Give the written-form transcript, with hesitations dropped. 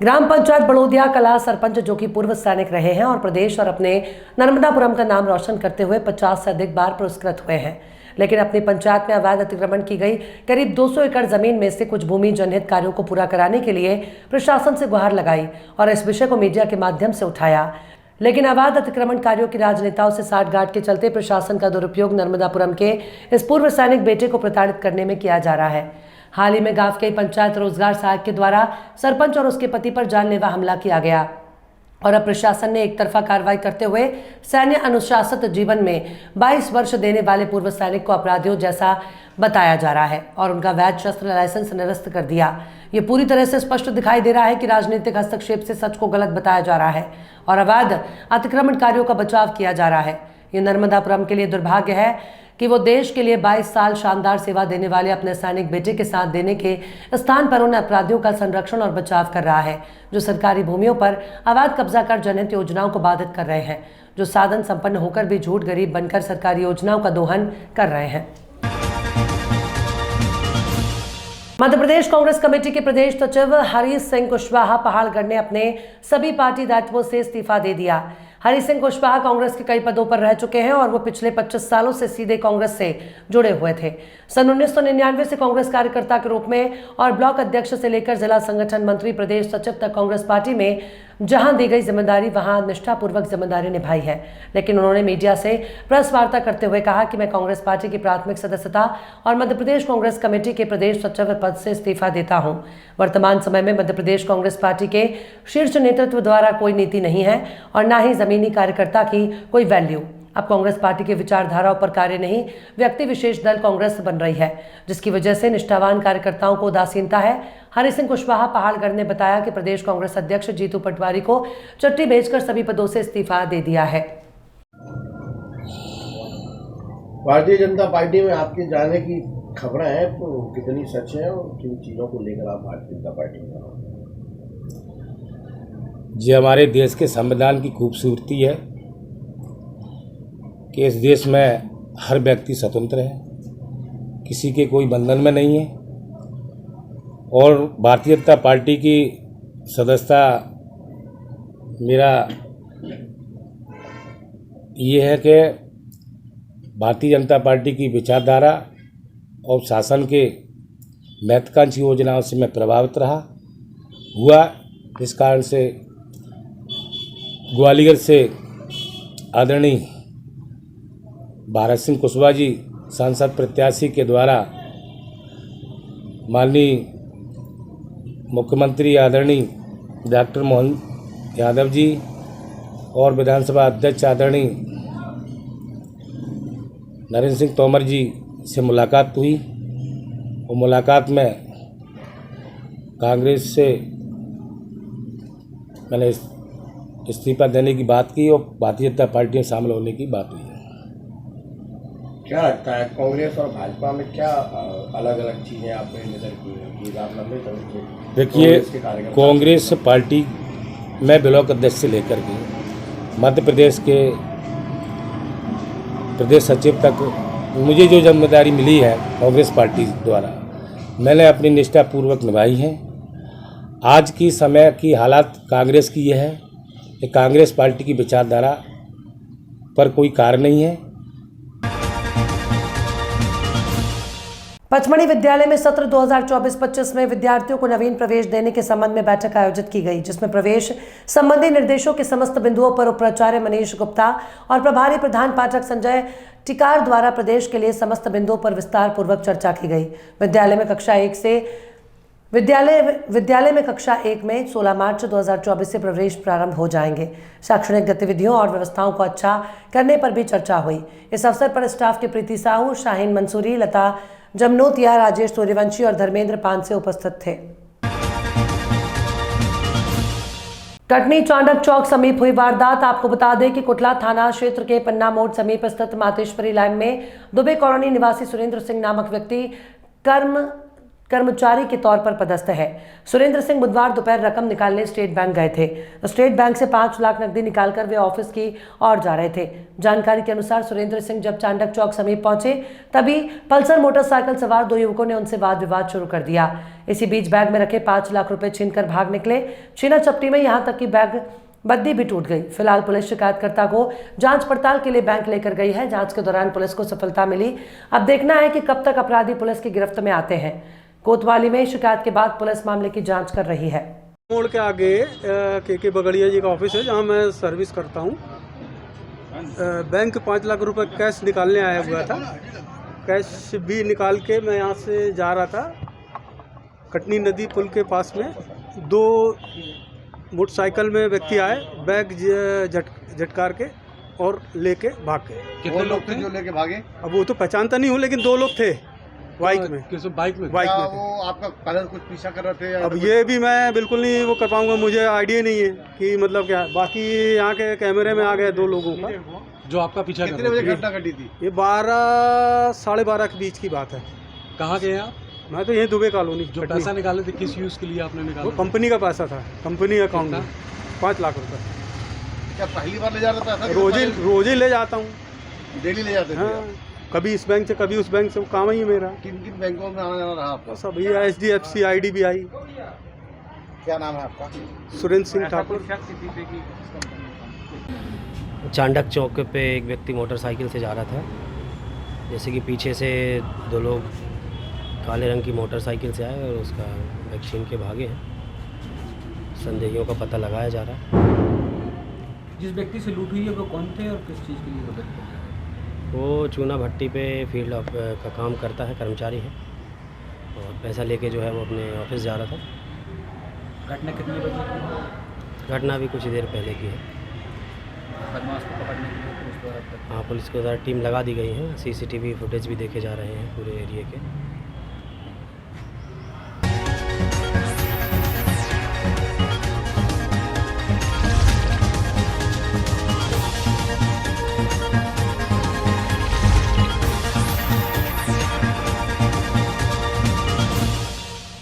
ग्राम पंचायत बड़ोदिया कला सरपंच जो कि पूर्व सैनिक रहे हैं और प्रदेश और अपने नर्मदापुरम का नाम रोशन करते हुए 50 से अधिक बार पुरस्कृत हुए हैं, लेकिन अपनी पंचायत में अवैध अतिक्रमण की गई करीब 200 एकड़ जमीन में से कुछ भूमि जनहित कार्यों को पूरा कराने के लिए प्रशासन से गुहार लगाई और इस विषय को मीडिया के माध्यम से उठाया। लेकिन अवैध अतिक्रमण कार्यों की राजनेताओं से साठगांठ के चलते प्रशासन का दुरुपयोग नर्मदापुरम के इस पूर्व सैनिक बेटे को प्रताड़ित करने में किया जा रहा है। हाल ही में गांव के पंचायत रोजगार सहायक के द्वारा सरपंच और उसके पति पर जानलेवा हमला किया गया और अब प्रशासन ने एक तरफा कार्रवाई करते हुए सैन्य अनुशासित जीवन में 22 वर्ष देने वाले पूर्व सैनिक को अपराधियों जैसा बताया जा रहा है और उनका वैध शस्त्र लाइसेंस निरस्त कर दिया। ये पूरी तरह से स्पष्ट दिखाई दे रहा है कि राजनीतिक हस्तक्षेप से सच को गलत बताया जा रहा है और अवैध अतिक्रमणकारियों का बचाव किया जा रहा है। ये नर्मदापुरम के लिए दुर्भाग्य है कि वो देश के लिए 22 साल शानदार सेवा देने वाले अपने सैनिक बेटे के साथ देने के स्थान पर उन अपराधियों का संरक्षण और बचाव कर रहा है जो सरकारी भूमियों पर अवैध कब्जा कर जनहित योजनाओं को बाधित कर रहे हैं, जो साधन संपन्न होकर भी झूठ गरीब बनकर सरकारी योजनाओं का दोहन कर रहे हैं। मध्य प्रदेश कांग्रेस कमेटी के प्रदेश सचिव हरीश सिंह कुशवाहा पहाड़गढ़ ने अपने सभी पार्टी दायित्वों से इस्तीफा दे दिया। हरीश सिंह कुशवाहा कांग्रेस के कई पदों पर रह चुके हैं और वो पिछले 25 सालों से सीधे कांग्रेस से जुड़े हुए थे। सन 1999 से कांग्रेस कार्यकर्ता के रूप में और ब्लॉक अध्यक्ष से लेकर जिला संगठन मंत्री, प्रदेश सचिव तक कांग्रेस पार्टी में जहां दी गई जिम्मेदारी वहां निष्ठापूर्वक जिम्मेदारी निभाई है। लेकिन उन्होंने मीडिया से प्रेस वार्ता करते हुए कहा कि मैं कांग्रेस पार्टी की प्राथमिक सदस्यता और मध्य प्रदेश कांग्रेस कमेटी के प्रदेश सचिव पद से इस्तीफा देता हूं। वर्तमान समय में मध्य प्रदेश कांग्रेस पार्टी के शीर्ष नेतृत्व द्वारा कोई नीति नहीं है और न ही जमीनी कार्यकर्ता की कोई वैल्यू। अब कांग्रेस पार्टी की विचारधाराओं पर कार्य नहीं, व्यक्ति विशेष दल कांग्रेस बन रही है, जिसकी वजह से निष्ठावान कार्यकर्ताओं को उदासीनता है। हरीश सिंह कुशवाहा पहाड़गढ़ ने बताया कि प्रदेश कांग्रेस अध्यक्ष जीतू पटवारी को चिट्ठी भेजकर सभी पदों से इस्तीफा दे दिया है। भारतीय जनता पार्टी में आपके जाने की खबरें हैं तो कितनी सच है और किन चीज़ों को लेकर आप भारतीय जनता पार्टी में? जी, हमारे देश के संविधान की खूबसूरती है कि इस देश में हर व्यक्ति स्वतंत्र है, किसी के कोई बंधन में नहीं है और भारतीय जनता पार्टी की सदस्यता मेरा ये है कि भारतीय जनता पार्टी की विचारधारा और शासन के महत्वाकांक्षी योजनाओं से मैं प्रभावित हुआ। इस कारण से ग्वालियर से आदरणीय भारत सिंह कुशवाहा जी सांसद प्रत्याशी के द्वारा माननीय मुख्यमंत्री आदरणीय डॉक्टर मोहन यादव जी और विधानसभा अध्यक्ष आदरणीय नरेंद्र सिंह तोमर जी से मुलाकात हुई और मुलाकात में कांग्रेस से मैंने इस्तीफा देने की बात की और भारतीय जनता पार्टी में शामिल होने की बात हुई है। क्या लगता है कांग्रेस और भाजपा में क्या अलग अलग चीज़ें आपने नजर की हैं? देखिए, कांग्रेस पार्टी में ब्लॉक अध्यक्ष से लेकर के मध्य प्रदेश के प्रदेश सचिव तक मुझे जो जिम्मेदारी मिली है कांग्रेस पार्टी द्वारा, मैंने अपनी निष्ठापूर्वक निभाई है। आज की समय की हालात कांग्रेस की यह है कि कांग्रेस पार्टी की विचारधारा पर कोई कार्य नहीं है। पचमढ़ी विद्यालय में सत्र 2024-25 में विद्यार्थियों को नवीन प्रवेश देने के संबंध में बैठक आयोजित की गई, जिसमें प्रवेश संबंधी निर्देशों के समस्त बिंदुओं पर उपाचार्य मनीष गुप्ता और प्रभारी प्रधान पाठक संजय टिकार द्वारा प्रदेश के लिए समस्त बिंदुओं पर विस्तार पूर्वक चर्चा की गई। विद्यालय में कक्षा 1 में 16 मार्च 2024 से प्रवेश प्रारंभ हो जाएंगे। शैक्षणिक गतिविधियों और व्यवस्थाओं को अच्छा करने पर भी चर्चा हुई। इस अवसर पर स्टाफ के प्रीति साहू, शाहीन मंसूरी, लता जमनोतिया, राजेश सूर्यवंशी और धर्मेंद्र पानसे उपस्थित थे। कटनी चांडक चौक समीप हुई वारदात। आपको बता दें कि कुटला थाना क्षेत्र के पन्ना मोड़ समीप स्थित मातेश्वरी लाइन में दुबे कॉलोनी निवासी सुरेंद्र सिंह नामक व्यक्ति कर्मचारी के तौर पर पदस्थ है। सुरेंद्र सिंह बुधवार दोपहर रकम निकालने स्टेट बैंक गए थे। स्टेट बैंक से 5 लाख नकदी निकालकर वे ऑफिस की ओर जा रहे थे। जानकारी के अनुसार सुरेंद्र सिंह जब चांडक चौक समीप पहुंचे तभी पल्सर मोटरसाइकिल सवार 2 युवकों ने उनसे वाद विवाद शुरू कर दिया। इसी बीच बैग में रखे 5 लाख रुपए छीनकर भाग निकले। छीना चपटी में यहां तक कि बैग बद्दी भी टूट गई। फिलहाल पुलिस शिकायतकर्ता को जांच पड़ताल के लिए बैंक लेकर गई है। जांच के दौरान पुलिस को सफलता मिली। अब देखना है कि कब तक अपराधी पुलिस की गिरफ्त में आते हैं। कोतवाली में शिकायत के बाद पुलिस मामले की जांच कर रही है। मोड़ के आगे के बगड़िया जी का ऑफिस है जहां मैं सर्विस करता हूं। बैंक 5 लाख रुपए कैश निकालने आया हुआ था। कैश भी निकाल के मैं यहां से जा रहा था। कटनी नदी पुल के पास में 2 मोटरसाइकिल में व्यक्ति आए, बैग झटकार के और लेके भाग गए। कितने लोग थे जो लेके भागे? अब वो तो पहचानता नहीं हूँ, लेकिन 2 लोग थे बाइक में। किस बाइक में? बाइक में थे। वो आपका कलर कुछ पीछा कर रहे थे या अब ये भी मैं बिल्कुल नहीं वो कर पाऊंगा, मुझे आइडिया नहीं है कि मतलब क्या। बाकी यहाँ के कैमरे में आ गए 2 लोगों का जो आपका पीछा कितने बजे घटना घटी थी? ये 12 साढ़े 12 के बीच की बात है। कहाँ गए आप? मैं तो यही दुबे कॉलोनी। जो पैसा निकाले थे किस यूज के लिए आपने वो निकाला? कंपनी का पैसा था, कंपनी अकाउंट में 5 लाख रुपए। क्या पहली बार ले जा रहा था? रोज ही ले जाता हूँ। डेली ले जाते थे? हाँ, कभी इस बैंक से कभी उस बैंक से, वो काम ही है मेरा। किन किन बैंकों में आना जाना रहा आपका? बस अभी HDFC IDBI। क्या नाम है आपका? सुरेंद्र सिंह ठाकुर। चांडक चौक पे एक व्यक्ति मोटरसाइकिल से जा रहा था। जैसे कि पीछे से 2 लोग काले रंग की मोटरसाइकिल से आए और उसका बैग छीन के भागे हैं। संदेहियों का पता लगाया जा रहा है। जिस व्यक्ति से लूट हुई है वो कौन थे और किस चीज़ के लिए मदद कर रहे हैं? वो चूना भट्टी पे फील्ड का काम करता है, कर्मचारी है, और पैसा लेके जो है वो अपने ऑफिस जा रहा था। घटना कितने बजे की? घटना भी कुछ देर पहले की है। बदमाश को पकड़ने के लिए पुलिस द्वारा हाँ, पुलिस के द्वारा टीम लगा दी गई है। CCTV फुटेज भी देखे जा रहे हैं पूरे एरिया के।